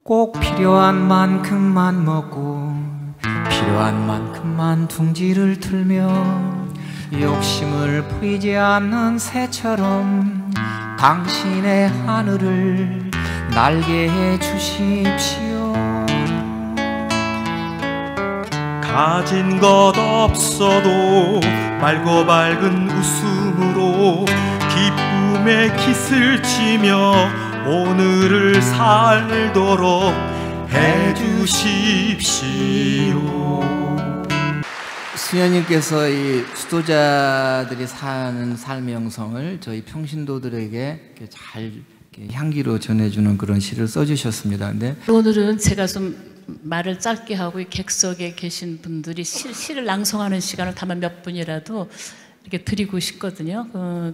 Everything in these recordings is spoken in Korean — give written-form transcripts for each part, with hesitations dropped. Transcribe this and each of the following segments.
꼭 필요한 만큼만 먹고 필요한 만큼만 둥지를 틀며 욕심을 부리지 않는 새처럼 당신의 하늘을 날게 해주십시오. 가진 것 없어도 맑고 밝은 웃음으로 기쁨의 깃을 치며 오늘을 살도록 해주십시오. 수녀님께서 이 수도자들이 사는 삶의 영성을 저희 평신도들에게 잘 향기로 전해주는 그런 시를 써주셨습니다. 근데 오늘은 제가 좀 말을 짧게 하고 이 객석에 계신 분들이 시를 낭송하는 시간을 다만 몇 분이라도 이렇게 드리고 싶거든요.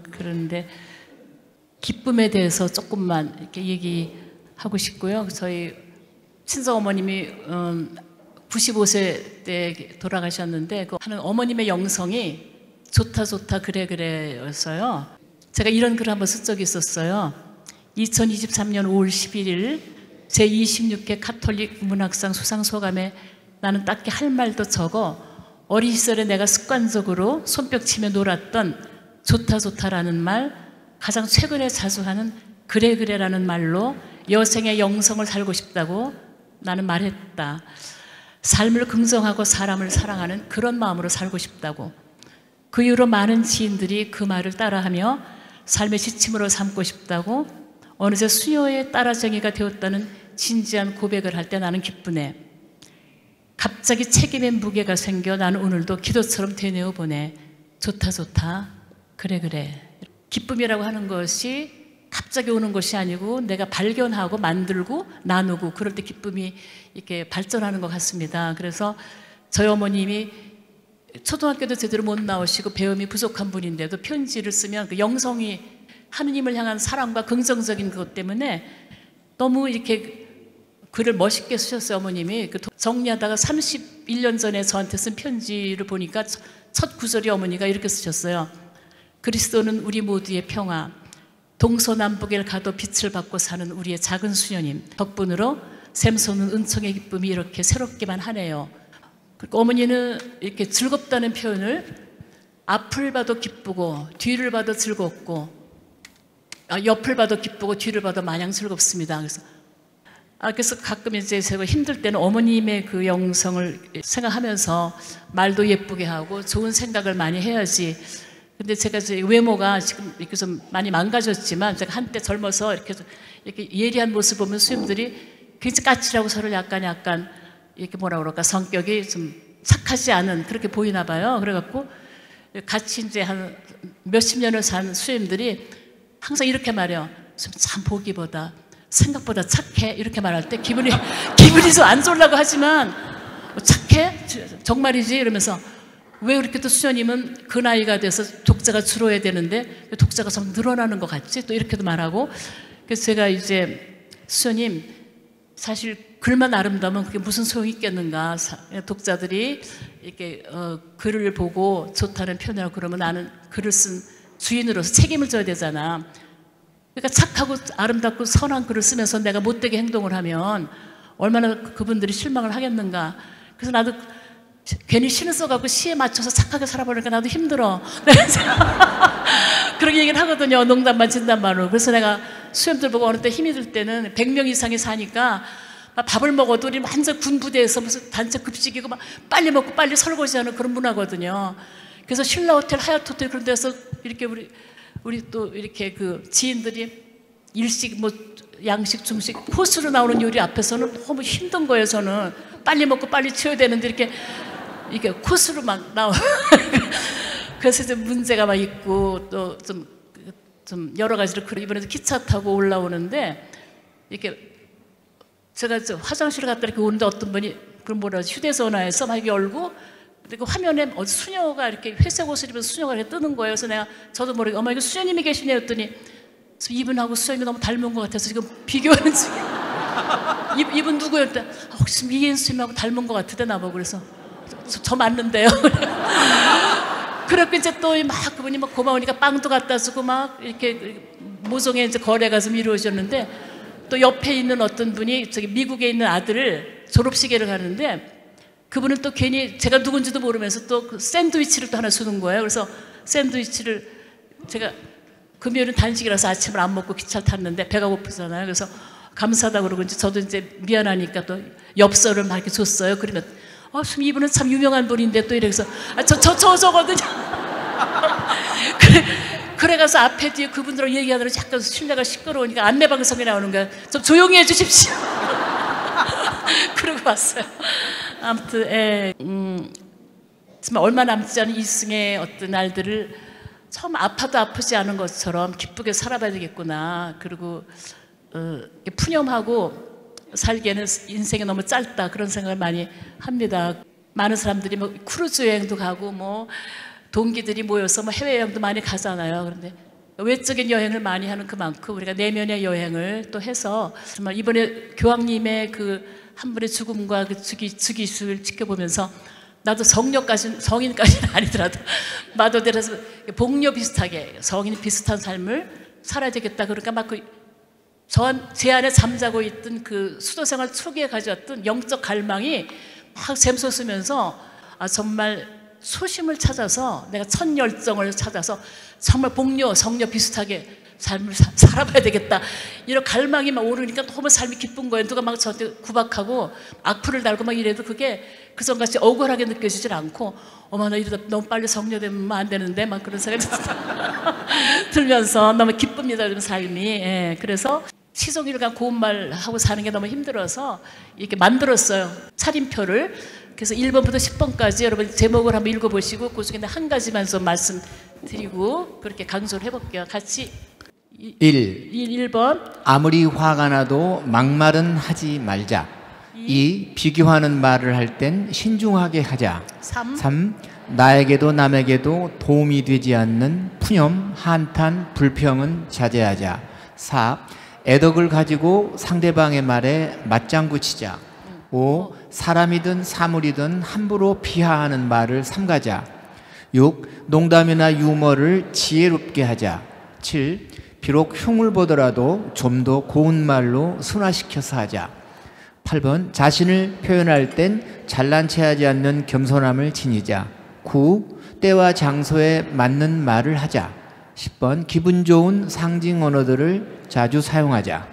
그런데 기쁨에 대해서 조금만 이렇게 얘기하고 싶고요. 저희 친정 어머님이 95세 때 돌아가셨는데 그 하는 어머님의 영성이 좋다 좋다 그래 그래였어요. 제가 이런 글을 한번 쓴 적이 있었어요. 2023년 5월 11일 제26회 카톨릭 문학상 수상소감에 나는 딱히 할 말도 적어 어린 시절에 내가 습관적으로 손뼉치며 놀았던 좋다 좋다라는 말, 가장 최근에 자주 하는 그래 그래라는 말로 여생의 영성을 살고 싶다고 나는 말했다. 삶을 긍정하고 사람을 사랑하는 그런 마음으로 살고 싶다고. 그 이후로 많은 지인들이 그 말을 따라하며 삶의 지침으로 삼고 싶다고 어느새 수녀의 따라쟁이가 되었다는 진지한 고백을 할 때 나는 기쁘네. 갑자기 책임의 무게가 생겨 나는 오늘도 기도처럼 되뇌어 보네. 좋다 좋다 그래 그래. 기쁨이라고 하는 것이 갑자기 오는 것이 아니고 내가 발견하고 만들고 나누고 그럴 때 기쁨이 이렇게 발전하는 것 같습니다. 그래서 저희 어머님이 초등학교도 제대로 못 나오시고 배움이 부족한 분인데도 편지를 쓰면 그 영성이 하느님을 향한 사랑과 긍정적인 것 때문에 너무 이렇게 글을 멋있게 쓰셨어요. 어머님이 정리하다가 31년 전에 저한테 쓴 편지를 보니까 첫 구절이 어머니가 이렇게 쓰셨어요. 그리스도는 우리 모두의 평화, 동서남북을 가도 빛을 받고 사는 우리의 작은 수녀님 덕분으로 샘솟는 은총의 기쁨이 이렇게 새롭기만 하네요. 그리고 어머니는 이렇게 즐겁다는 표현을 앞을 봐도 기쁘고 뒤를 봐도 즐겁고 옆을 봐도 기쁘고 뒤를 봐도 마냥 즐겁습니다. 그래서 가끔 이제 제가 힘들 때는 어머님의 그 영성을 생각하면서 말도 예쁘게 하고 좋은 생각을 많이 해야지. 근데 제가 이제 외모가 지금 이렇게 좀 많이 망가졌지만 제가 한때 젊어서 이렇게 예리한 모습 보면 수염들이 굉장히 까칠하고 서로 약간 이렇게 뭐라 그럴까 성격이 좀 착하지 않은 그렇게 보이나 봐요. 그래갖고 같이 이제 한 몇십 년을 산 수임들이 항상 이렇게 말해요. 참 보기보다 생각보다 착해 이렇게 말할 때 기분이 좀 안 좋으려고 하지만 착해? 정말이지? 이러면서 왜 이렇게 또 수녀님은 그 나이가 돼서 독자가 줄어야 되는데 독자가 좀 늘어나는 것 같지? 또 이렇게도 말하고. 그래서 제가 이제 수녀님 사실 글만 아름다우면 그게 무슨 소용이 있겠는가. 독자들이 이렇게 글을 보고 좋다는 표현이라고 그러면 나는 글을 쓴 주인으로서 책임을 져야 되잖아. 그러니까 착하고 아름답고 선한 글을 쓰면서 내가 못되게 행동을 하면 얼마나 그분들이 실망을 하겠는가. 그래서 나도 괜히 시를 써갖고 시에 맞춰서 착하게 살아보니까 나도 힘들어. 그렇게 얘기를 하거든요. 농담반 진담반으로. 그래서 내가 수염들 보고 어느 때 힘이 들 때는 100명 이상이 사니까 밥을 먹어도 우리 완전 군부대에서 무슨 단체 급식이고 막 빨리 먹고 빨리 설거지하는 그런 문화거든요. 그래서 신라 호텔, 하얏 호텔 그런 데서 이렇게 우리 또 이렇게 그 지인들이 일식 뭐 양식 중식 코스로 나오는 요리 앞에서는 너무 힘든 거예요. 저는 빨리 먹고 빨리 치워야 되는데 이게 코스로 막 나와. 그래서 이제 문제가 막 있고 또 좀 여러 가지로 이번에도 기차 타고 올라오는데 이렇게 제가 화장실을 갔다 이렇게 오는데 어떤 분이 그럼 뭐라 하지 휴대전화에서 막 열고 그리고 화면에 수녀가 이렇게 회색 옷을 입은 수녀가 이렇게 뜨는 거예요. 그래서 내가 저도 모르게 어머 이거 수녀님이 계시네요 했더니 이분하고 수녀님이 너무 닮은 것 같아서 지금 비교하는 중이에요. 이분 누구예요? 혹시 미인 수님하고 닮은 것 같은데 나보고. 그래서 저 맞는데요. 그렇고 이제 또 막 그분이 막 고마우니까 빵도 갖다 주고 막 이렇게 모종의 이제 거래가 좀 이루어졌는데 또 옆에 있는 어떤 분이 저기 미국에 있는 아들을 졸업식에를 가는데 그분은 또 괜히 제가 누군지도 모르면서 또 그 샌드위치를 또 하나 주는 거예요. 그래서 샌드위치를 제가 금요일은 단식이라서 아침을 안 먹고 기차를 탔는데 배가 고프잖아요. 그래서 감사하다고 그러고 이제 저도 이제 미안하니까 또 엽서를 막 이렇게 줬어요. 그러면 선생님 이분은 참 유명한 분인데 또 이래서 저거든요. 그래 가서 앞에 뒤에 그분들하고 얘기하느라 약간 실내가 시끄러우니까 안내방송에 나오는 거야. 좀 조용히 해주십시오. 그러고 왔어요. 아무튼 정말 얼마 남지 않은 이승의 어떤 날들을 처음 아파도 아프지 않은 것처럼 기쁘게 살아봐야 되겠구나. 그리고 푸념하고 살기에는 인생이 너무 짧다 그런 생각을 많이 합니다. 많은 사람들이 뭐 크루즈 여행도 가고 뭐 동기들이 모여서 뭐 해외여행도 많이 가잖아요. 그런데 외적인 여행을 많이 하는 그만큼 우리가 내면의 여행을 또 해서 정말 이번에 교황님의 그 한 분의 죽음과 그 즉위식을 지켜보면서 나도 성인까지는 아니더라도 마더들에서 복녀 비슷하게 성인 비슷한 삶을 살아야 되겠다. 그러니까 막 제 안에 잠자고 있던 그 수도생활 초기에 가져왔던 영적 갈망이 막 샘솟으면서 정말 소심을 찾아서 내가 첫 열정을 찾아서 정말 복녀, 성녀 비슷하게 삶을 살아봐야 되겠다. 이런 갈망이 막 오르니까 너무 삶이 기쁜 거예요. 누가 막 저한테 구박하고 악플을 달고 막 이래도 그게 그전같이 억울하게 느껴지질 않고 나 이러다 너무 빨리 성녀 되면 안 되는데 막 그런 생각이 들면서 너무 기쁩니다. 이런 삶이. 그래서 시종일관 고운 말 하고 사는 게 너무 힘들어서 이렇게 만들었어요. 차림표를. 그래서 1번부터 10번까지 여러분 제목을 한번 읽어보시고 그 중에 한 가지만 좀 말씀드리고 그렇게 강조를 해볼게요. 같이 1번 아무리 화가 나도 막말은 하지 말자. 2. 비교하는 말을 할 땐 신중하게 하자. 3. 나에게도 남에게도 도움이 되지 않는 푸념, 한탄, 불평은 자제하자. 4. 애덕을 가지고 상대방의 말에 맞장구 치자. 5. 사람이든 사물이든 함부로 비하하는 말을 삼가자. 6. 농담이나 유머를 지혜롭게 하자. 7. 비록 흉을 보더라도 좀 더 고운 말로 순화시켜서 하자. 8번 자신을 표현할 땐 잘난 체하지 않는 겸손함을 지니자. 9. 때와 장소에 맞는 말을 하자. 10번 기분 좋은 상징 언어들을 자주 사용하자.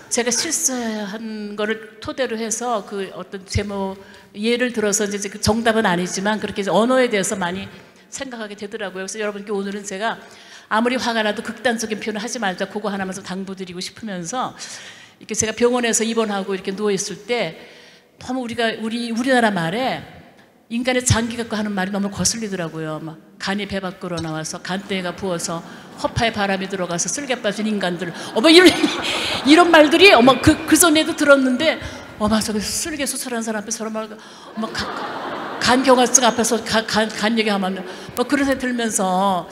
제가 실수한 거를 토대로 해서 그 어떤 제목 예를 들어서 이제 그 정답은 아니지만 그렇게 언어에 대해서 많이 생각하게 되더라고요. 그래서 여러분께 오늘은 제가 아무리 화가 나도 극단적인 표현을 하지 말자 그거 하나만 좀 당부드리고 싶으면서 이렇게 제가 병원에서 입원하고 이렇게 누워 있을 때 너무 우리나라 말에 인간의 장기 갖고 하는 말이 너무 거슬리더라고요. 막 간이 배 밖으로 나와서 간땡이가 부어서 허파에 바람이 들어가서 쓸개 빠진 인간들 이런 말들이 그 전에도 들었는데 저기 쓸개 수술한 사람 앞에서 저런 말 간경화증 앞에서 간 얘기하면 막 그런 생각이 들면서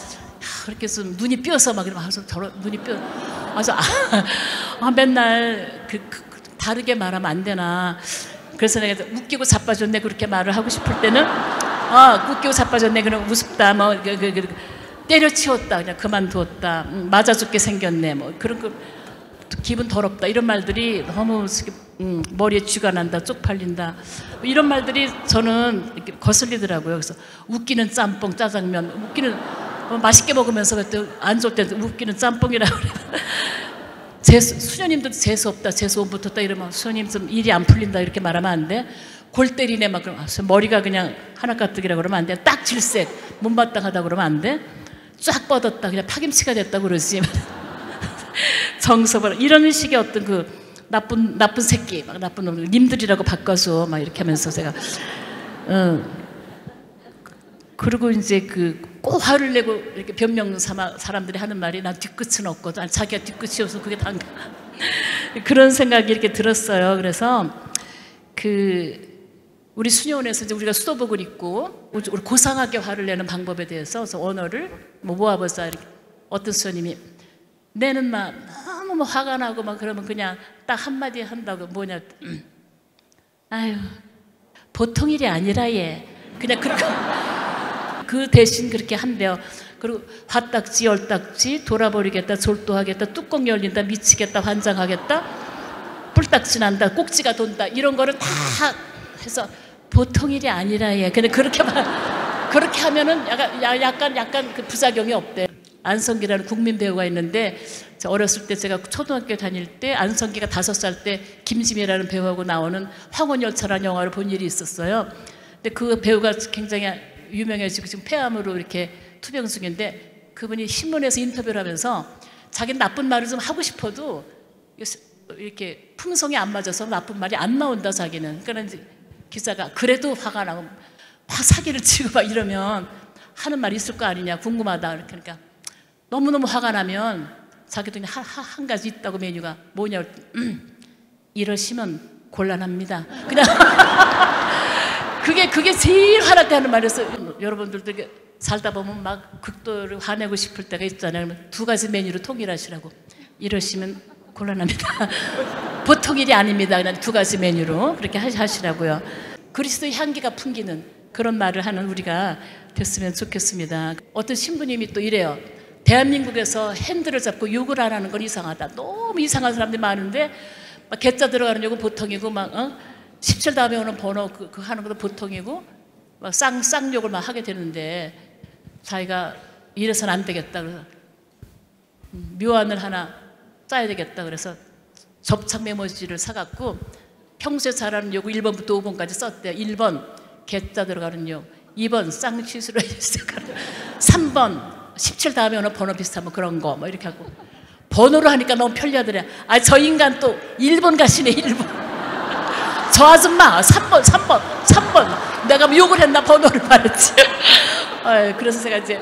그렇게 좀 눈이 삐어서 막 저런 눈이 삐어 맨날 다르게 말하면 안 되나. 그래서 내가 웃기고 자빠졌네 그렇게 말을 하고 싶을 때는 웃기고 자빠졌네 그냥 우습다 때려치웠다 그냥 그만두었다 맞아 죽게 생겼네 그런 거 기분 더럽다 이런 말들이 너무 머리에 쥐가 난다 쪽팔린다 이런 말들이 저는 이렇게 거슬리더라고요. 그래서 웃기는 짬뽕 짜장면 웃기는 맛있게 먹으면서 그때 안 좋을 때 웃기는 짬뽕이라고 그래. 수녀님도 재수없다 재수 못 붙었다 이러면 수녀님 좀 일이 안 풀린다 이렇게 말하면 안 돼. 골 때리네 막 그러면 머리가 그냥 하나가뜩이라 그러면 안 돼. 딱 질색 못마땅하다 그러면 안 돼. 쫙 뻗었다 그냥 파김치가 됐다 그러지. 정서벌 이런 식의 어떤 그 나쁜 새끼 막 나쁜 놈 님들이라고 바꿔서 막 이렇게 하면서 제가 그리고 이제 꼭 화를 내고 이렇게 변명 삼아 사람들이 하는 말이 난 뒤끝은 없거든. 자기가 뒤끝이 없어 그게 단가. 그런 생각이 이렇게 들었어요. 그래서 우리 수녀원에서 이제 우리가 수도복을 입고 우리 고상하게 화를 내는 방법에 대해서 그래서 언어를 모아보자. 이렇게 어떤 수녀님이 내는 막 너무 화가 나고 막 그러면 그냥 딱 한마디 한다고 뭐냐. 아유 보통 일이 아니라 얘 그냥 그렇게. 그 대신 그렇게 한대요. 그리고 화딱지 열딱지 돌아버리겠다 졸도하겠다 뚜껑 열린다 미치겠다 환장하겠다 뿔딱지 난다, 꼭지가 돈다 이런 거를 다 해서 보통 일이 아니라 얘. 근데 그렇게 하면은 약간 그 부작용이 없대. 안성기라는 국민 배우가 있는데 어렸을 때 제가 초등학교 다닐 때 안성기가 5살 때 김지미라는 배우하고 나오는 황혼열차라는 영화를 본 일이 있었어요. 근데 그 배우가 굉장히 유명해지고 지금 폐암으로 이렇게 투병 중인데 그분이 신문에서 인터뷰를 하면서 자기는 나쁜 말을 좀 하고 싶어도 이렇게 품성이 안 맞아서 나쁜 말이 안 나온다 자기는. 그러니까 기자가 그래도 화가 나고 막 사기를 치고 막 이러면 하는 말이 있을 거 아니냐 궁금하다. 그러니까 너무너무 화가 나면 자기도 한 가지 있다고 메뉴가 뭐냐 이러시면 곤란합니다. 그냥 그게 제일 화날 때 하는 말이었어요. 여러분들도 살다 보면 막 극도를 화내고 싶을 때가 있잖아요. 그러면 2가지 메뉴로 통일하시라고. 이러시면 곤란합니다. 보통 일이 아닙니다. 그냥 2가지 메뉴로 그렇게 하시라고요. 그리스도의 향기가 풍기는 그런 말을 하는 우리가 됐으면 좋겠습니다. 어떤 신부님이 또 이래요. 대한민국에서 핸들을 잡고 욕을 안 하는 건 이상하다. 너무 이상한 사람들이 많은데 막 개자 들어가는 욕은 보통이고 막 17 다음에 오는 번호 그 하는 것도 보통이고 막 쌍욕을 막 하게 되는데 자기가 이래서는 안 되겠다. 그래서 묘안을 하나 짜야 되겠다. 그래서 접착 메모지를 사갖고 평소에 잘하는 욕을 1번부터 5번까지 썼대요. 1번 개자 들어가는 욕, 2번 쌍시수로 시작하는 3번 17 다음에 오는 번호 비슷한 뭐 그런 거 뭐 이렇게 하고 번호로 하니까 너무 편리하더래. 저 인간 또 1번 가시네. 1번 저 아줌마 3번 내가 뭐 욕을 했나 번호를 말했지. 그래서 제가 이제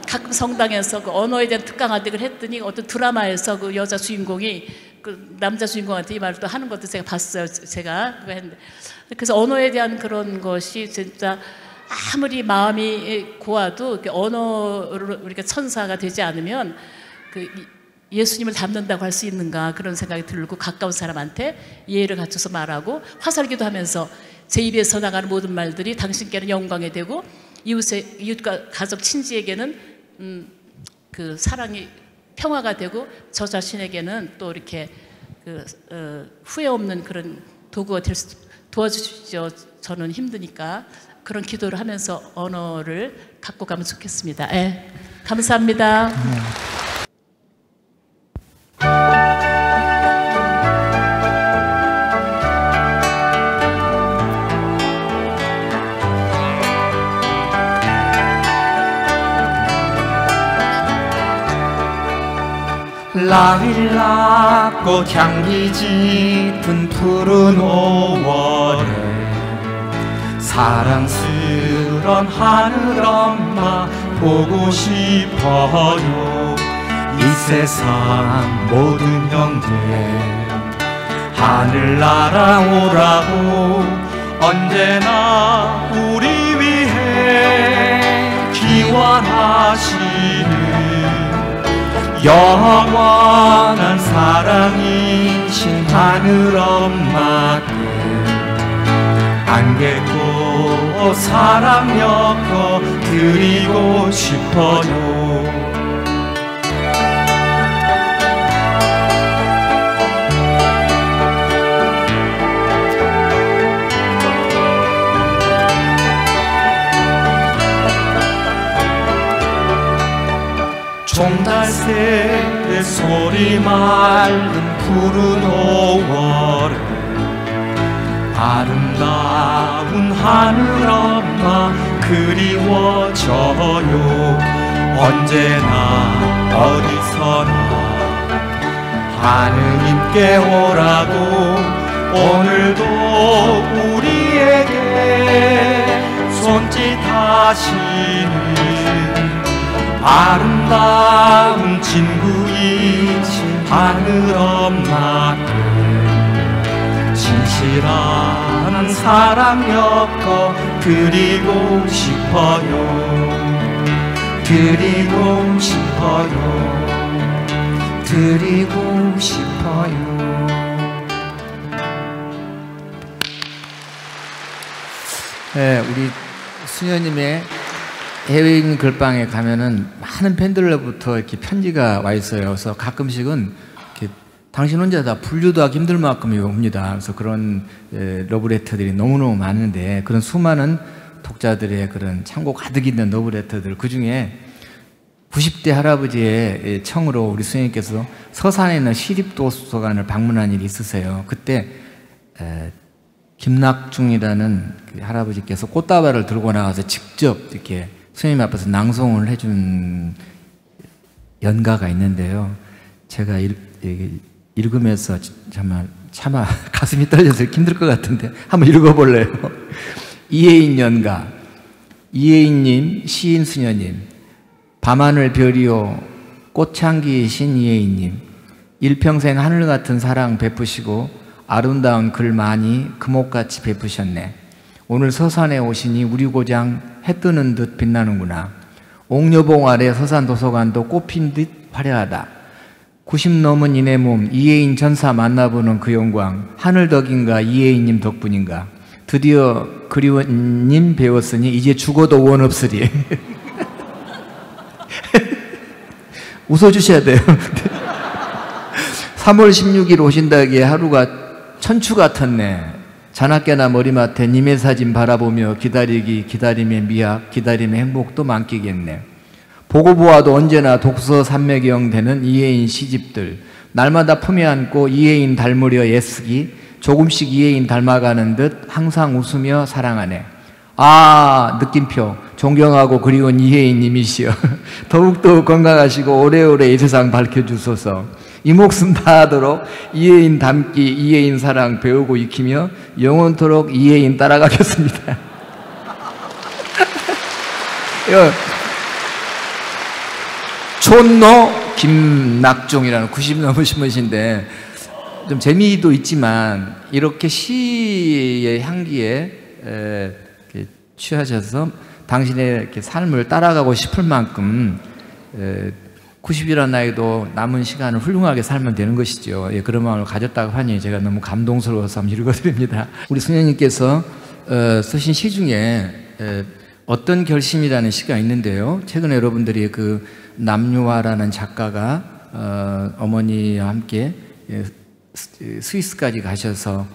가끔 성당에서 그 언어에 대한 특강화득을 했더니 어떤 드라마에서 그 여자 주인공이 그 남자 주인공한테 이 말을 또 하는 것도 제가 봤어요. 제가 그거 했는데 그래서 언어에 대한 그런 것이 진짜 아무리 마음이 고와도 언어로 우리가 천사가 되지 않으면 그 예수님을 닮는다고 할 수 있는가 그런 생각이 들고 가까운 사람한테 예의를 갖춰서 말하고 화살기도 하면서 제 입에서 나가는 모든 말들이 당신께는 영광이 되고 이웃과 가족 친지에게는 그 사랑이 평화가 되고 저 자신에게는 또 이렇게 후회 없는 그런 도구가 될 수 도와주시죠. 저는 힘드니까 그런 기도를 하면서 언어를 갖고 가면 좋겠습니다. 감사합니다. 라일락 꽃향기 짙은 푸른 5월에 사랑스런 하늘 엄마 보고 싶어요. 이 세상 모든 형제 하늘 날아오라고 언제나 우리 위해 기원하시는 영원한 사랑이신 하늘 엄마께 안개꽃 사랑 엮어 드리고 싶어요. 종달새 소리 맑은 푸른 5월에 아름다운 하늘 엄마 그리워져요. 언제나 어디서나 하느님께 오라고 오늘도 우리에게 손짓하시는 아름다운 친구이신 하늘 엄마께 진실한 사랑 엮어 드리고 싶어요. 드리고 싶어요. 드리고 싶어요. 네, 우리 수녀님의 해외에 있는 글방에 가면은 많은 팬들로부터 이렇게 편지가 와 있어요. 그래서 가끔씩은 이렇게 당신 혼자 다 분류도 하기 힘들 만큼이 옵니다. 그래서 그런 러브레터들이 너무너무 많은데, 그런 수많은 독자들의 그런 창고 가득 있는 러브레터들, 그 중에 90대 할아버지의 청으로 우리 수행님께서 서산에 있는 시립도서관을 방문한 일이 있으세요. 그때 김낙중이라는 그 할아버지께서 꽃다발을 들고 나와서 직접 이렇게 수행님 앞에서 낭송을 해준 연가가 있는데요. 제가 읽으면서 차마 가슴이 떨려서 힘들 것 같은데 한번 읽어볼래요. 이혜인 연가. 이혜인님, 시인 수녀님, 밤하늘 별이요 꽃향기이신 이혜인님, 일평생 하늘 같은 사랑 베푸시고 아름다운 글 많이 금옥같이 베푸셨네. 오늘 서산에 오시니 우리 고장 해 뜨는 듯 빛나는구나. 옥녀봉 아래 서산 도서관도 꽃핀 듯 화려하다. 90 넘은 이내 몸 이혜인 전사 만나보는 그 영광, 하늘 덕인가 이혜인님 덕분인가. 드디어 그리워님 배웠으니 이제 죽어도 원 없으리. 웃어주셔야 돼요. 3월 16일 오신다기에 하루가 천추 같았네. 자나깨나 머리맡에 님의 사진 바라보며 기다림의 미학, 기다림의 행복도 만끼겠네. 보고 보아도 언제나 독서 산매경 되는 이혜인 시집들, 날마다 품에 안고 이혜인 닮으려 애쓰기, 조금씩 이혜인 닮아가는 듯 항상 웃으며 사랑하네. 아, 느낌표 존경하고 그리운 이혜인님이시여. 더욱더 건강하시고 오래오래 이 세상 밝혀주소서. 이 목숨 다하도록 이혜인 닮기, 이혜인 사랑 배우고 익히며 영원토록 이혜인 따라가겠습니다. 촌노 김낙중이라는 90 넘으신 분이신데, 좀 재미도 있지만 이렇게 시의 향기에 취하셔서 당신의 이렇게 삶을 따라가고 싶을 만큼 90이라는 나이도 남은 시간을 훌륭하게 살면 되는 것이죠. 예, 그런 마음을 가졌다고 하니 제가 너무 감동스러워서 한번 읽어드립니다. 우리 수녀님께서 쓰신 시 중에 어떤 결심이라는 시가 있는데요. 최근에 여러분들이 그 남유화라는 작가가 어머니와 함께 스위스까지 가셔서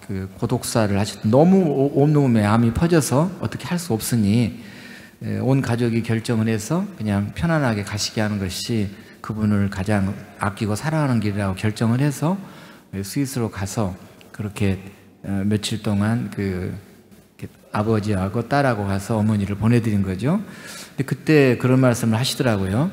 그 고독사를 하셨던, 너무 온몸에 암이 퍼져서 어떻게 할 수 없으니 온 가족이 결정을 해서 그냥 편안하게 가시게 하는 것이 그분을 가장 아끼고 사랑하는 길이라고 결정을 해서 스위스로 가서 그렇게 며칠 동안 아버지하고 딸하고 가서 어머니를 보내드린 거죠. 근데 그때 그런 말씀을 하시더라고요.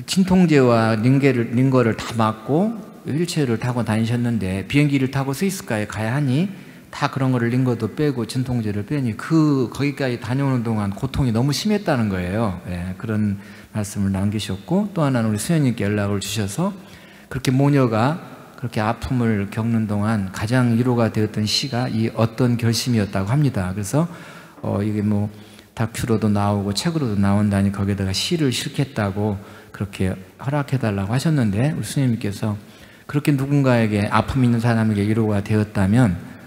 진통제와 링거를 다 맞고 휠체어를 타고 다니셨는데 비행기를 타고 스위스까지 가야 하니 다 그런 거를 링거도 빼고 진통제를 빼니 거기까지 다녀오는 동안 고통이 너무 심했다는 거예요. 예, 그런 말씀을 남기셨고, 또 하나는 우리 수녀님께 연락을 주셔서 그렇게 모녀가 그렇게 아픔을 겪는 동안 가장 위로가 되었던 시가 이 어떤 결심이었다고 합니다. 그래서 이게 뭐 다큐로도 나오고 책으로도 나온다니 거기에다가 시를 실겠다고 그렇게 허락해달라고 하셨는데, 우리 수녀님께서 그렇게 누군가에게 아픔 있는 사람에게 위로가 되었다면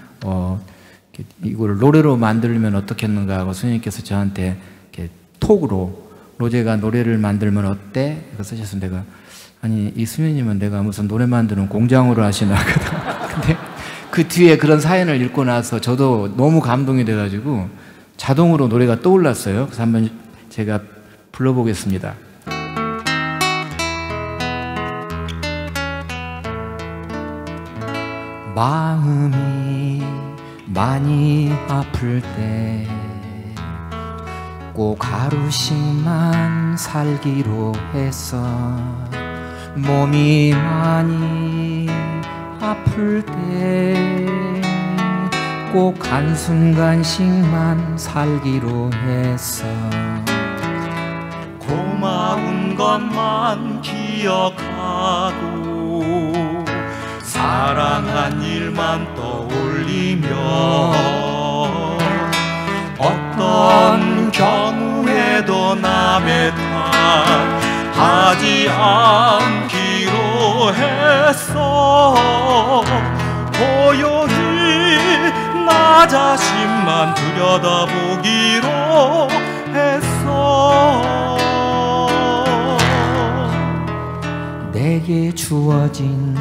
이거를 노래로 만들면 어떻겠는가 하고 수녀님께서 저한테 이렇게 톡으로 로제가 노래를 만들면 어때? 이거 쓰셔서 내가, 아니 이 수녀님은 내가 무슨 노래 만드는 공장으로 하시나 하거든. 근데 그 뒤에 그런 사연을 읽고 나서 저도 너무 감동이 돼가지고 자동으로 노래가 떠올랐어요. 그래서 한번 제가 불러보겠습니다. 마음이 많이 아플 때 꼭 하루씩만 살기로 했어. 몸이 많이 아플 때 꼭 한순간씩만 살기로 했어. 고마운 것만 기억하고 사랑한 일만 떠올리며 어떤 경우에도 남의 탓 하지 않기로 했어. 고요히 나 자신만 들여다보기로 했어. 내 내게 주어진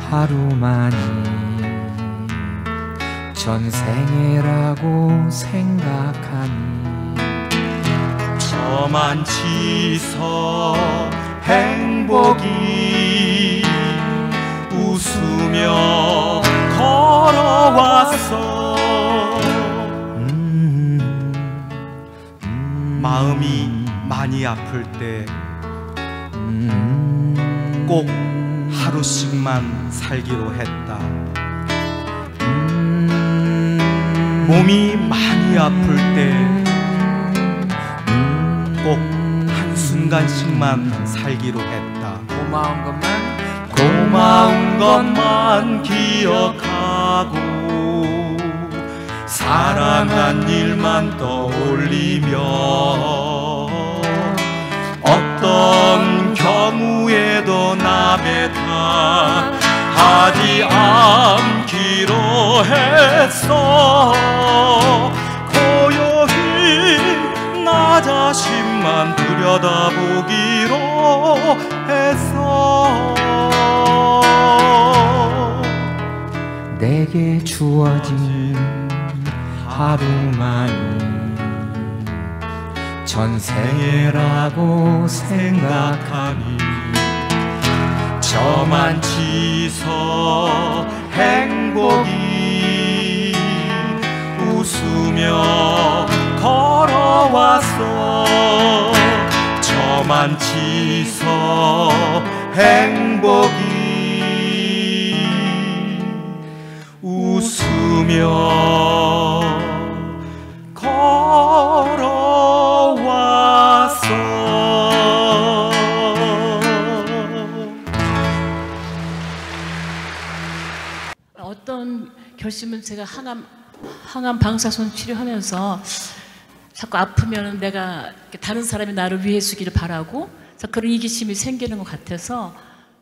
하루만이 전생애라고 생각하니 저만치서 행복이 웃으며 걸어왔어. 마음이 많이 아플 때 꼭 하루씩만 살기로 했다. 몸이 많이 아플 때 꼭 한순간씩만 살기로 했다. 고마운 것만 기억하고 사랑한 일만 떠올리며 어떤 경우에도 남의 탓하지 않기로 했어. 고요히 나 자신만 들여다보기로 했어. 내게 주어진 하루만이 전생애라고 생각하니 저만치서 행복이 웃으며 걸어왔어. 저만치서 행복이 웃으며 걸어왔어. 어떤 결심은 제가 항암 방사선 치료하면서 자꾸 아프면 내가 다른 사람이 나를 위해 주기를 바라고 그런 이기심이 생기는 것 같아서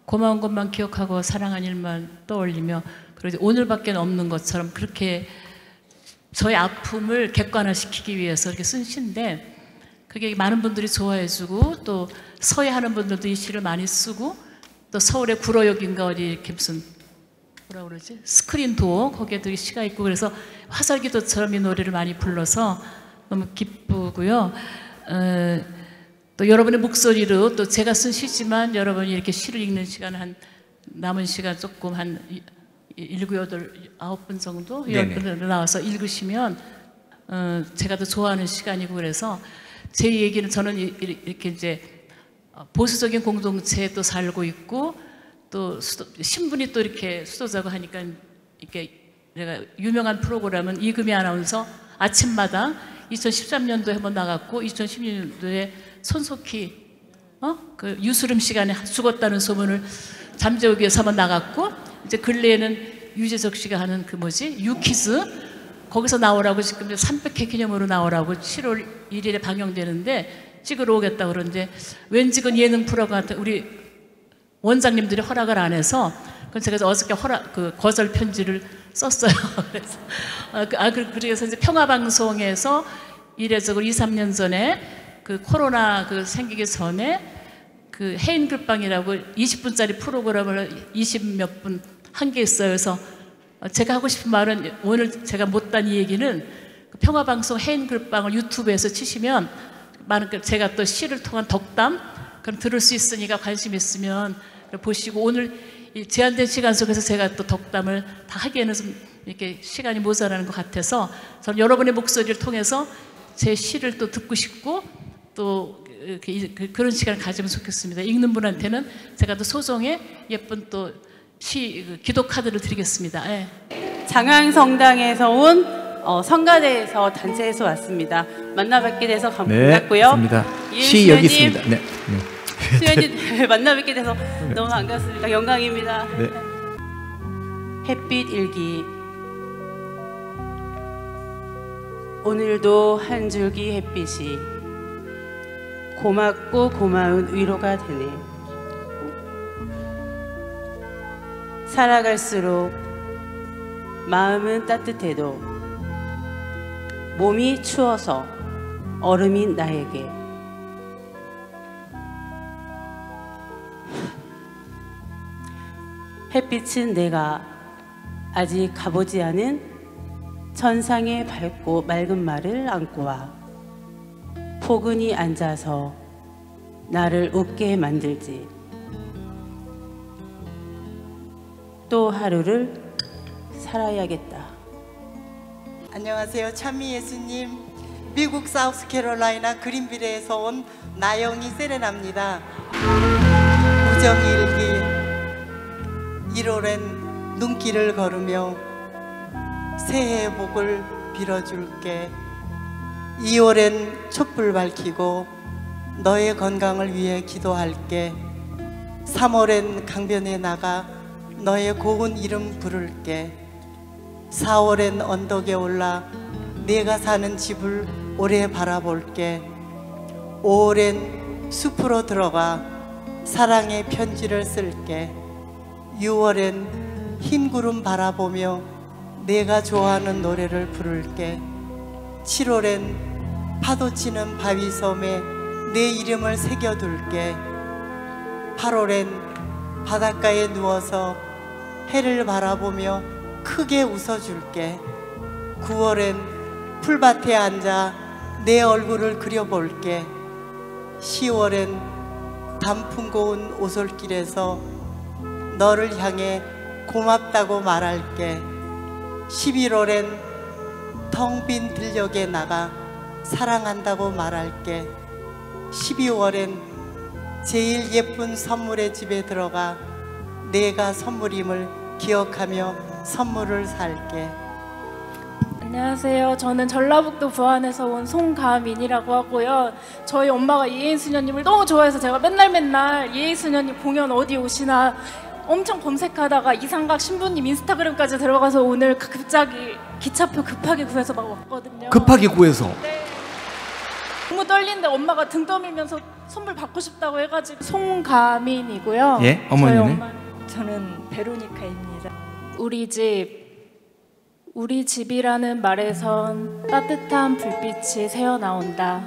고마운 것만 기억하고 사랑한 일만 떠올리며 그리고 오늘밖에 없는 것처럼 그렇게 저의 아픔을 객관화시키기 위해서 이렇게 쓴 시인데 그게 많은 분들이 좋아해주고 또 서예하는 분들도 이 시를 많이 쓰고 또 서울의 구로역인가 어디 이렇게 무슨 뭐라 그러지? 스크린 도어 거기에도 이 시가 있고 그래서 화살기도처럼 이 노래를 많이 불러서 너무 기쁘고요. 또 여러분의 목소리로 또 제가 쓴 시지만 여러분이 이렇게 시를 읽는 시간 한 남은 시간 조금 한 7, 8, 9분 정도 10분 나와서 읽으시면 제가 더 좋아하는 시간이고 그래서 제 얘기는 저는 이렇게 이제 보수적인 공동체에 또 살고 있고 또 신분이 또 이렇게 수도자고 하니까 이렇게 내가 유명한 프로그램은 이금희 아나운서 아침마당 2013년도에 한번 나갔고 2016년도에 손석희 그 유수름 시간에 죽었다는 소문을 잠재우기 위해서 한번 나갔고 이제 근래에는 유재석 씨가 하는 그 뭐지 유키즈 거기서 나오라고 지금 300회 기념으로 나오라고 7월 1일에 방영되는데 찍으러 오겠다 그러는데 왠지 그 예능 프로가 우리 원장님들이 허락을 안 해서 그럼 제가 어저께 거절 편지를 썼어요. 그래서 이제 평화방송에서 이례적으로 2, 3년 전에 그 코로나 생기기 전에 그 해인 글방이라고 20분짜리 프로그램을 20몇 분 한 게 있어요. 그래서 제가 하고 싶은 말은 오늘 제가 못한 이 얘기는 그 평화방송 해인 글방을 유튜브에서 치시면 제가 또 시를 통한 덕담 그럼 들을 수 있으니까 관심 있으면 보시고 오늘 이 제한된 시간 속에서 제가 또 덕담을 다 하기에는 좀 이렇게 시간이 모자라는 것 같아서 저는 여러분의 목소리를 통해서 제 시를 또 듣고 싶고 또 그런 시간을 가지면 좋겠습니다. 읽는 분한테는 제가 또 소정의 예쁜 또 기도 카드를 드리겠습니다. 네. 장항성당에서 온 성가대에서 단체에서 왔습니다. 만나뵙게 돼서 반갑고요. 네, 시 여기 있습니다. 네. 수연님 만나뵙게 돼서 너무 반갑습니다. 영광입니다. 네. 햇빛 일기. 오늘도 한 줄기 햇빛이 고맙고 고마운 위로가 되네. 살아갈수록 마음은 따뜻해도 몸이 추워서 얼음인 나에게 햇빛은 내가 아직 가보지 않은 천상의 밝고 맑은 말을 안고 와 포근히 앉아서 나를 웃게 만들지. 또 하루를 살아야겠다. 안녕하세요. 찬미 예수님. 미국 사우스캐롤라이나 그린빌에서 온 나영이 세레나입니다. 우정일기 1월엔 눈길을 걸으며 새해 복을 빌어줄게. 2월엔 촛불 밝히고 너의 건강을 위해 기도할게. 3월엔 강변에 나가 너의 고운 이름 부를게. 4월엔 언덕에 올라 내가 사는 집을 오래 바라볼게. 5월엔 숲으로 들어가 사랑의 편지를 쓸게. 6월엔 흰 구름 바라보며 내가 좋아하는 노래를 부를게. 7월엔 파도 치는 바위섬에 내 이름을 새겨둘게. 8월엔 바닷가에 누워서 해를 바라보며 크게 웃어줄게. 9월엔 풀밭에 앉아 내 얼굴을 그려볼게. 10월엔 단풍 고운 오솔길에서 너를 향해 고맙다고 말할게. 11월엔 텅 빈 들녘에 나가 사랑한다고 말할게. 12월엔 제일 예쁜 선물의 집에 들어가 내가 선물임을 기억하며 선물을 살게. 안녕하세요. 저는 전라북도 부안에서 온 송가민이라고 하고요. 저희 엄마가 이혜인 수녀님을 너무 좋아해서 제가 맨날 이혜인 수녀님 공연 어디 오시나 엄청 검색하다가 이상각 신부님 인스타그램까지 들어가서 오늘 갑자기 기차표 급하게 구해서 막 왔거든요. 급하게 구해서? 네. 너무 떨리는데 엄마가 등 떠밀면서 선물 받고 싶다고 해가지고. 송가민이고요. 예, 어머니는? 저는 베로니카입니다. 우리 집이라는 말에선 따뜻한 불빛이 새어나온다.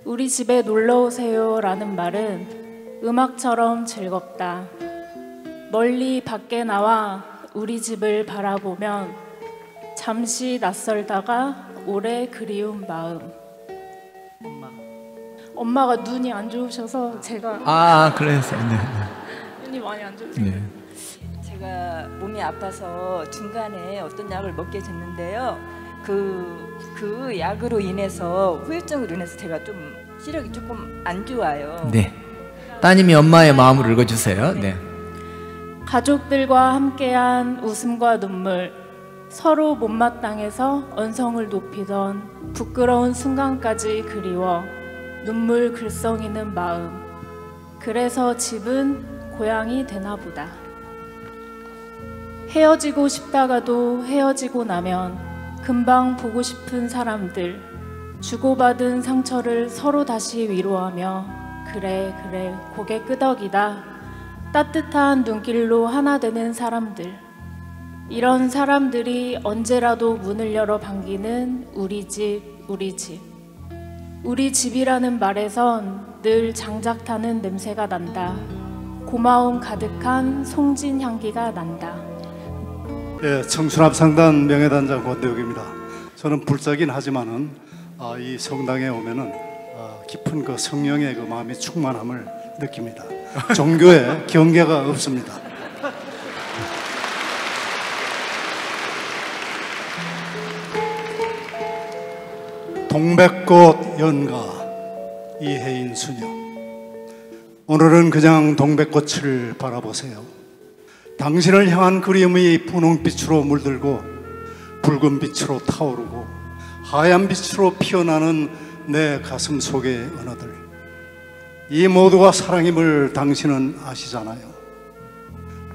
우리 집에 놀러오세요 라는 말은 음악처럼 즐겁다. 멀리 밖에 나와 우리 집을 바라보면 잠시 낯설다가 오래 그리운 마음. 엄마가 눈이 안 좋으셔서 제가 그래서 네. 눈이 많이 안 좋으세요. 네. 제가 몸이 아파서 중간에 어떤 약을 먹게 됐는데요. 그 약으로 인해서 후유증으로 인해서 제가 좀 시력이 조금 안 좋아요. 네. 따님이 엄마의 마음을 읽어주세요. 네. 가족들과 함께한 웃음과 눈물, 서로 못마땅해서 언성을 높이던 부끄러운 순간까지 그리워 눈물 글썽이는 마음. 그래서 집은 고향이 되나 보다. 헤어지고 싶다가도 헤어지고 나면 금방 보고 싶은 사람들, 주고받은 상처를 서로 다시 위로하며 그래 고개 끄덕이다. 따뜻한 눈길로 하나 되는 사람들. 이런 사람들이 언제라도 문을 열어 반기는 우리 집. 우리 집이라는 말에선 늘 장작 타는 냄새가 난다. 고마움 가득한 송진 향기가 난다. 예, 청순합상단 명예단장 권대욱입니다. 저는 불자긴 하지만은 이 성당에 오면은 깊은 그 성령의 그 마음의 충만함을 느낍니다. 종교에 경계가 없습니다. 동백꽃 연가 이혜인 수녀. 오늘은 그냥 동백꽃을 바라보세요. 당신을 향한 그림이 분홍빛으로 물들고 붉은 빛으로 타오르고 하얀 빛으로 피어나는 내 가슴 속의 은하들. 이 모두가 사랑임을 당신은 아시잖아요.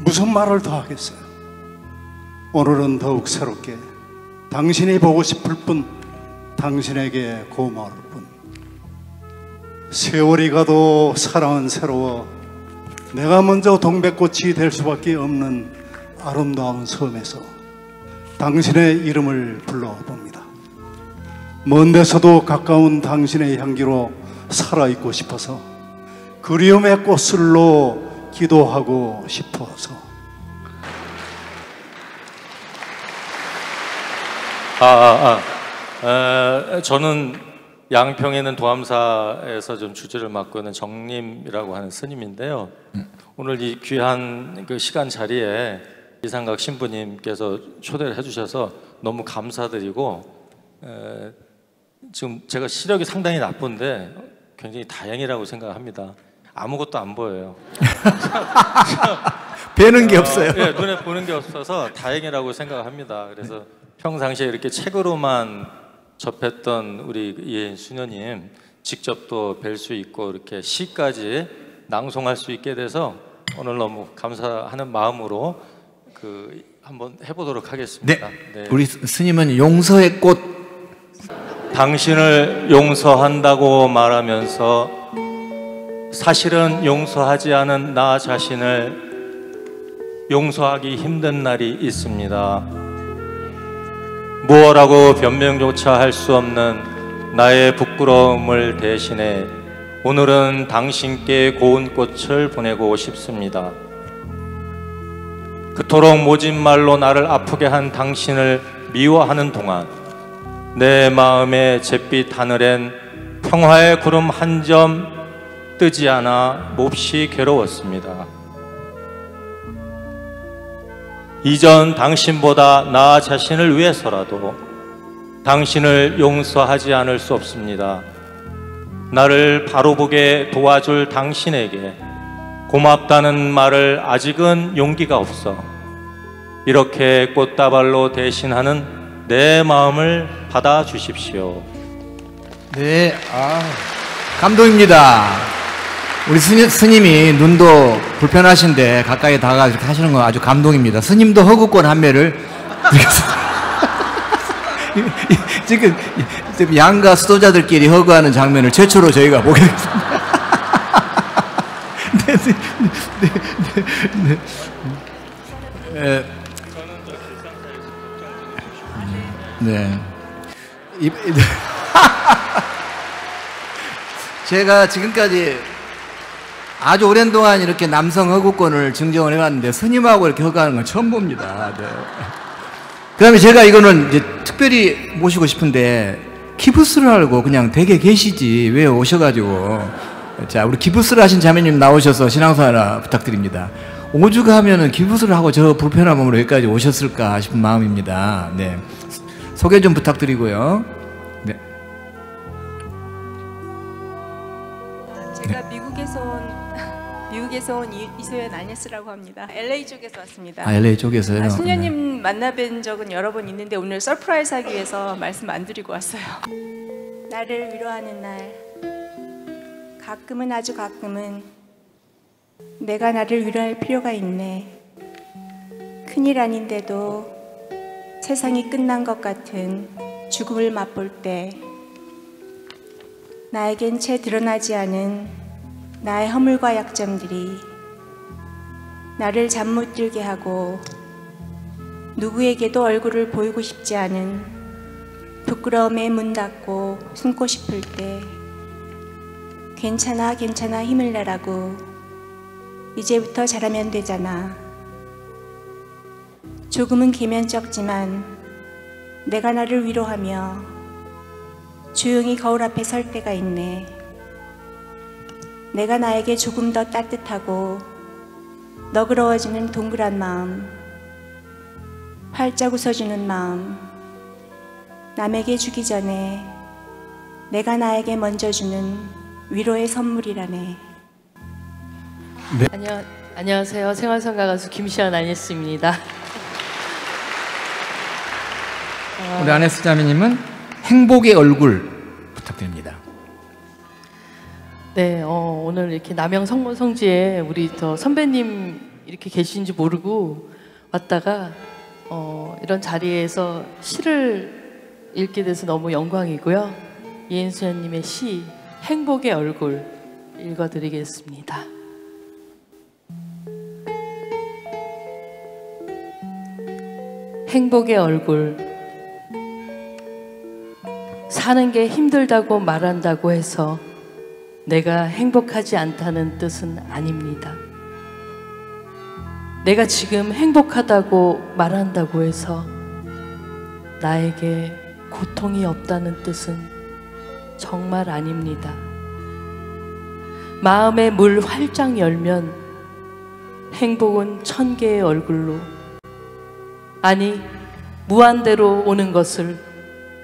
무슨 말을 더 하겠어요. 오늘은 더욱 새롭게 당신이 보고 싶을 뿐, 당신에게 고마울 뿐. 세월이 가도 사랑은 새로워 내가 먼저 동백꽃이 될 수밖에 없는 아름다운 섬에서 당신의 이름을 불러봅니다. 먼 데서도 가까운 당신의 향기로 살아있고 싶어서 그리움의 꽃술로 기도하고 싶어서 저는 양평에 있는 도암사에서 좀 주제를 맡고 있는 정림이라고 하는 스님인데요. 오늘 이 귀한 그 시간 자리에 이상각 신부님께서 초대를 해주셔서 너무 감사드리고, 지금 제가 시력이 상당히 나쁜데 굉장히 다행이라고 생각합니다. 아무것도 안 보여요. 뵈는 게 없어요. 예, 눈에 보는 게 없어서 다행이라고 생각합니다. 그래서 평상시에 이렇게 책으로만 접했던 우리 이혜인 수녀님 직접 또 뵐 수 있고 이렇게 시까지 낭송할 수 있게 돼서 오늘 너무 감사하는 마음으로 한번 해보도록 하겠습니다. 네. 우리 스님은 용서의 꽃. 당신을 용서한다고 말하면서 사실은 용서하지 않은 나 자신을 용서하기 힘든 날이 있습니다. 무엇라고 변명조차 할 수 없는 나의 부끄러움을 대신해 오늘은 당신께 고운 꽃을 보내고 싶습니다. 그토록 모진 말로 나를 아프게 한 당신을 미워하는 동안 내 마음의 잿빛 하늘엔 평화의 구름 한 점 뜨지 않아 몹시 괴로웠습니다. 이전 당신보다 나 자신을 위해서라도 당신을 용서하지 않을 수 없습니다. 나를 바로 보게 도와줄 당신에게 고맙다는 말을 아직은 용기가 없어 이렇게 꽃다발로 대신하는 내 마음을 받아주십시오. 네, 감동입니다. 우리 스님이 눈도 불편하신데 가까이 다가가 이렇게 하시는 거 아주 감동입니다. 스님도 허구권 한매를 지금 양가 수도자들끼리 허구하는 장면을 최초로 저희가 보게 됐습니다. 네. 제가 지금까지 아주 오랜 동안 이렇게 남성 허구권을 증정을 해왔는데 스님하고 이렇게 허구하는 건 처음 봅니다. 네. 그 다음에 제가 이거는 이제 특별히 모시고 싶은데 키부스를 하고 그냥 댁에 계시지 왜 오셔가지고. 자, 우리 기부스를 하신 자매님 나오셔서 신앙사 하나 부탁드립니다. 오주가 하면은 기부스를 하고 저 불편한 몸으로 여기까지 오셨을까 싶은 마음입니다. 네. 소개 좀 부탁드리고요. 네. 제가 미국에서 온 이소연 아니스라고 합니다. LA 쪽에서 왔습니다. LA 쪽에서요? 수녀님 만나뵌 적은 여러 번 있는데 오늘 서프라이즈 하기 위해서 말씀 안 드리고 왔어요. 나를 위로하는 날, 가끔은 아주 가끔은 내가 나를 위로할 필요가 있네. 큰일 아닌데도 세상이 끝난 것 같은 죽음을 맛볼 때 나에겐 채 드러나지 않은 나의 허물과 약점들이 나를 잠 못 들게 하고 누구에게도 얼굴을 보이고 싶지 않은 부끄러움에 문 닫고 숨고 싶을 때 괜찮아 괜찮아 힘을 내라고 이제부터 잘하면 되잖아. 조금은 계면쩍지만 내가 나를 위로하며 조용히 거울 앞에 설 때가 있네. 내가 나에게 조금 더 따뜻하고 너그러워지는 동그란 마음, 활짝 웃어주는 마음, 남에게 주기 전에 내가 나에게 먼저 주는 위로의 선물이라네. 네. 안녕하세요. 생활성가 가수 김시연 아니스입니다. 우리 아네스 자매님은 행복의 얼굴 부탁드립니다. 네, 오늘 이렇게 남영 성지에 우리 저 선배님 이렇게 계신지 모르고 왔다가 이런 자리에서 시를 읽게 돼서 너무 영광이고요. 이혜인 수녀님의 시 행복의 얼굴 읽어드리겠습니다. 행복의 얼굴. 사는 게 힘들다고 말한다고 해서 내가 행복하지 않다는 뜻은 아닙니다. 내가 지금 행복하다고 말한다고 해서 나에게 고통이 없다는 뜻은 정말 아닙니다. 마음의 물 활짝 열면 행복은 1000개의 얼굴로, 아니 무한대로 오는 것을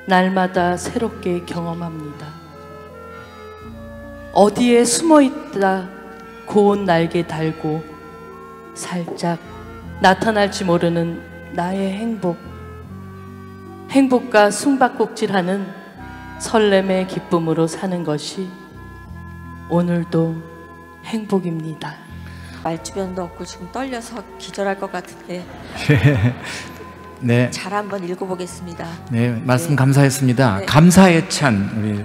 날마다 새롭게 경험합니다. 어디에 숨어있다 고운 날개 달고 살짝 나타날지 모르는 나의 행복, 행복과 숨바꼭질하는 설렘의 기쁨으로 사는 것이 오늘도 행복입니다. 말주변도 없고 지금 떨려서 기절할 것 같은데 네. 잘 한번 읽어보겠습니다. 네, 말씀 네. 감사했습니다. 네. 감사의 찬 우리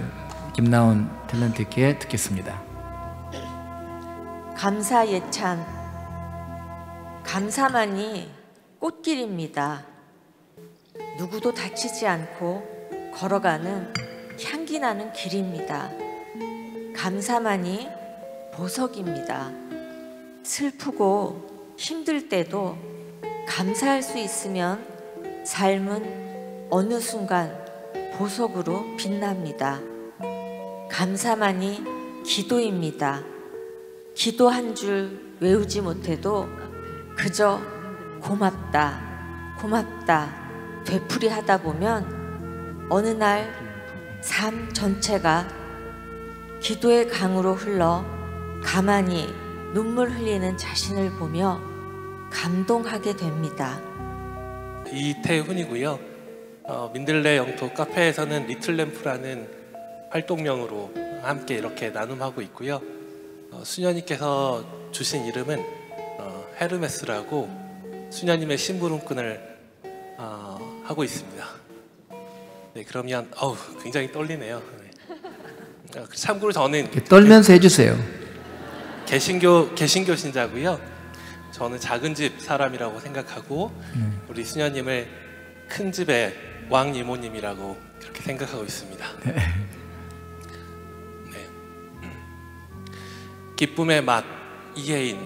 김나온 탤런트께 듣겠습니다. 감사 예찬. 감사만이 꽃길입니다. 누구도 다치지 않고 걸어가는 향기 나는 길입니다. 감사만이 보석입니다. 슬프고 힘들 때도 감사할 수 있으면 삶은 어느 순간 보석으로 빛납니다. 감사만이 기도입니다. 기도 한 줄 외우지 못해도 그저 고맙다, 고맙다 되풀이 하다 보면 어느 날 삶 전체가 기도의 강으로 흘러 가만히 눈물 흘리는 자신을 보며 감동하게 됩니다. 이태훈이고요. 민들레 영토 카페에서는 리틀램프라는 활동명으로 함께 이렇게 나눔하고 있고요. 수녀님께서 주신 이름은 헤르메스라고 수녀님의 심부름꾼을 하고 있습니다. 네, 그러면 굉장히 떨리네요. 네. 참고로 저는 떨면서 해주세요. 개신교 신자고요. 저는 작은 집 사람이라고 생각하고 우리 수녀님을 큰 집의 왕 이모님이라고 그렇게 생각하고 있습니다. 네. 네. 기쁨의 맛 이혜인.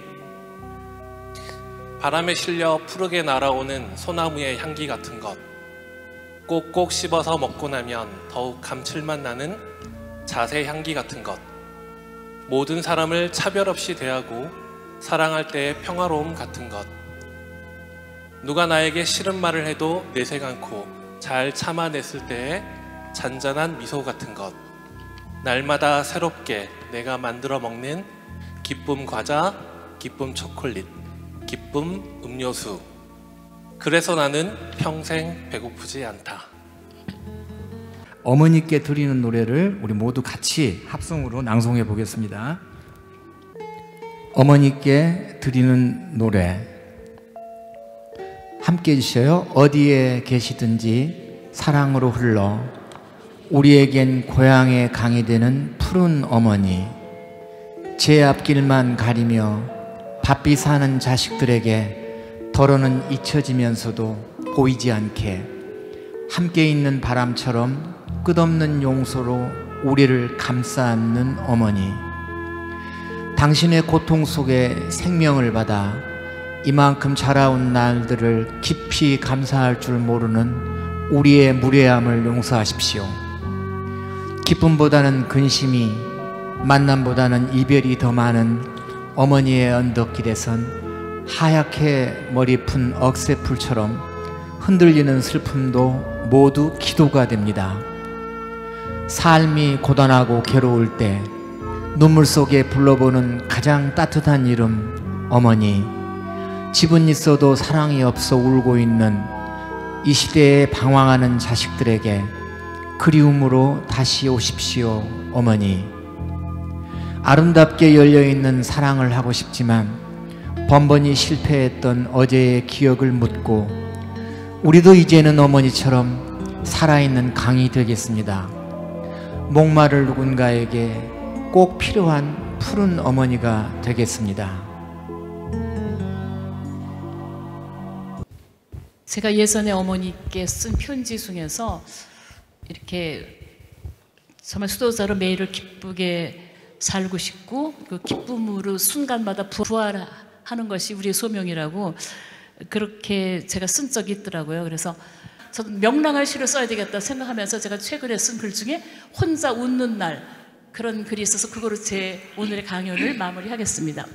바람에 실려 푸르게 날아오는 소나무의 향기 같은 것, 꼭꼭 씹어서 먹고 나면 더욱 감칠맛 나는 잣의 향기 같은 것, 모든 사람을 차별 없이 대하고 사랑할 때의 평화로움 같은 것, 누가 나에게 싫은 말을 해도 내색 않고 잘 참아냈을 때의 잔잔한 미소 같은 것, 날마다 새롭게 내가 만들어 먹는 기쁨 과자, 기쁨 초콜릿, 기쁨 음료수. 그래서 나는 평생 배고프지 않다. 어머니께 드리는 노래를 우리 모두 같이 합성으로 낭송해 보겠습니다. 어머니께 드리는 노래 함께 해주셔요. 어디에 계시든지 사랑으로 흘러 우리에겐 고향의 강이 되는 푸른 어머니, 제 앞길만 가리며 바삐 사는 자식들에게 더러는 잊혀지면서도 보이지 않게 함께 있는 바람처럼 끝없는 용서로 우리를 감싸 안는 어머니, 당신의 고통 속에 생명을 받아 이만큼 자라온 날들을 깊이 감사할 줄 모르는 우리의 무례함을 용서하십시오. 기쁨보다는 근심이, 만남보다는 이별이 더 많은 어머니의 언덕길에선 하얗게 머리 푼 억새풀처럼 흔들리는 슬픔도 모두 기도가 됩니다. 삶이 고단하고 괴로울 때 눈물 속에 불러보는 가장 따뜻한 이름 어머니, 집은 있어도 사랑이 없어 울고 있는 이 시대에 방황하는 자식들에게 그리움으로 다시 오십시오 어머니. 아름답게 열려있는 사랑을 하고 싶지만 번번이 실패했던 어제의 기억을 묻고 우리도 이제는 어머니처럼 살아있는 강이 되겠습니다. 목마를 누군가에게 꼭 필요한 푸른 어머니가 되겠습니다. 제가 예전에 어머니께 쓴 편지 중에서 이렇게 정말 수도자로 매일을 기쁘게 살고 싶고 그 기쁨으로 순간마다 부활하는 것이 우리의 소명이라고 그렇게 제가 쓴 적이 있더라고요. 그래서 저는 명랑한 시를 써야 되겠다 생각하면서 제가 최근에 쓴 글 중에 혼자 웃는 날, 그런 글이 있어서 그거로 제 오늘의 강연을 마무리하겠습니다.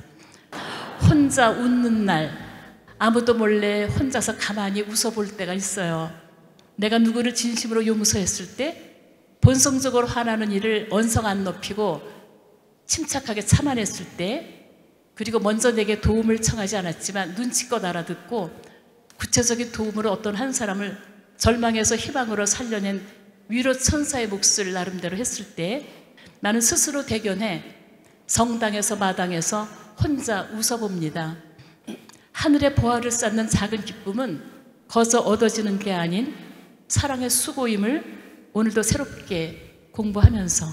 혼자 웃는 날, 아무도 몰래 혼자서 가만히 웃어볼 때가 있어요. 내가 누구를 진심으로 용서했을 때 본성적으로 화나는 일을 언성 안 높이고 침착하게 참아냈을 때, 그리고 먼저 내게 도움을 청하지 않았지만 눈치껏 알아듣고 구체적인 도움으로 어떤 한 사람을 절망에서 희망으로 살려낸 위로 천사의 몫을 나름대로 했을 때 나는 스스로 대견해 성당에서 마당에서 혼자 웃어봅니다. 하늘의 보화를 쌓는 작은 기쁨은 거저 얻어지는 게 아닌 사랑의 수고임을 오늘도 새롭게 공부하면서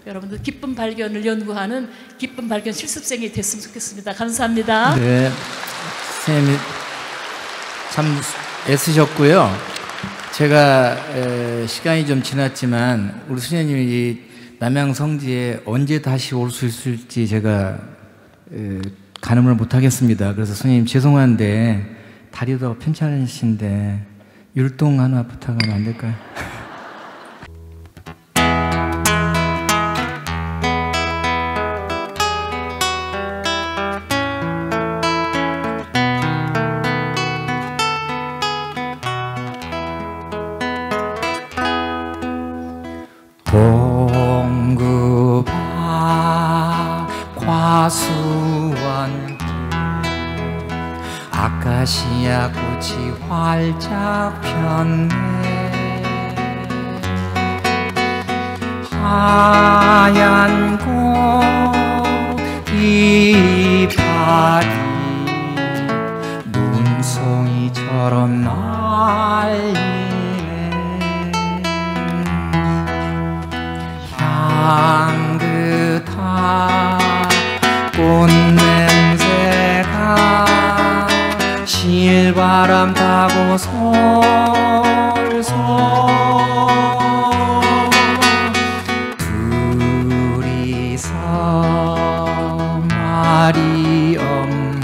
여러분들 기쁨 발견을 연구하는 기쁨 발견 실습생이 됐으면 좋겠습니다. 감사합니다. 네, 선생님 참 애쓰셨고요. 제가 시간이 좀 지났지만 우리 수녀님이 이 남양성지에 언제 다시 올 수 있을지 제가 가늠을 못하겠습니다. 그래서 선생님 죄송한데 다리도 편찮으신데 율동 하나 부탁하면 안 될까요? 동구바 과수원 아카시아 꽃이 활짝 폈네. 하얀 꽃 이파리 눈송이처럼 날리네. 향긋한 꽃냄새가 실바람 타고 솔솔 둘이서 말이 없네.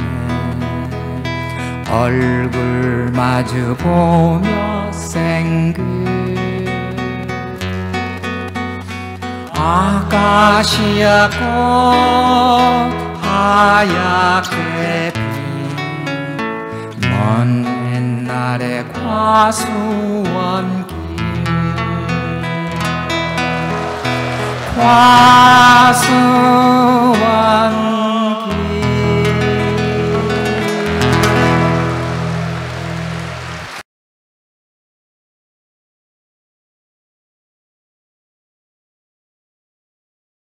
얼굴 마주 보며 생긋 아카시아 꽃 하얗게 핀 먼 옛날의 과수원길. 과수원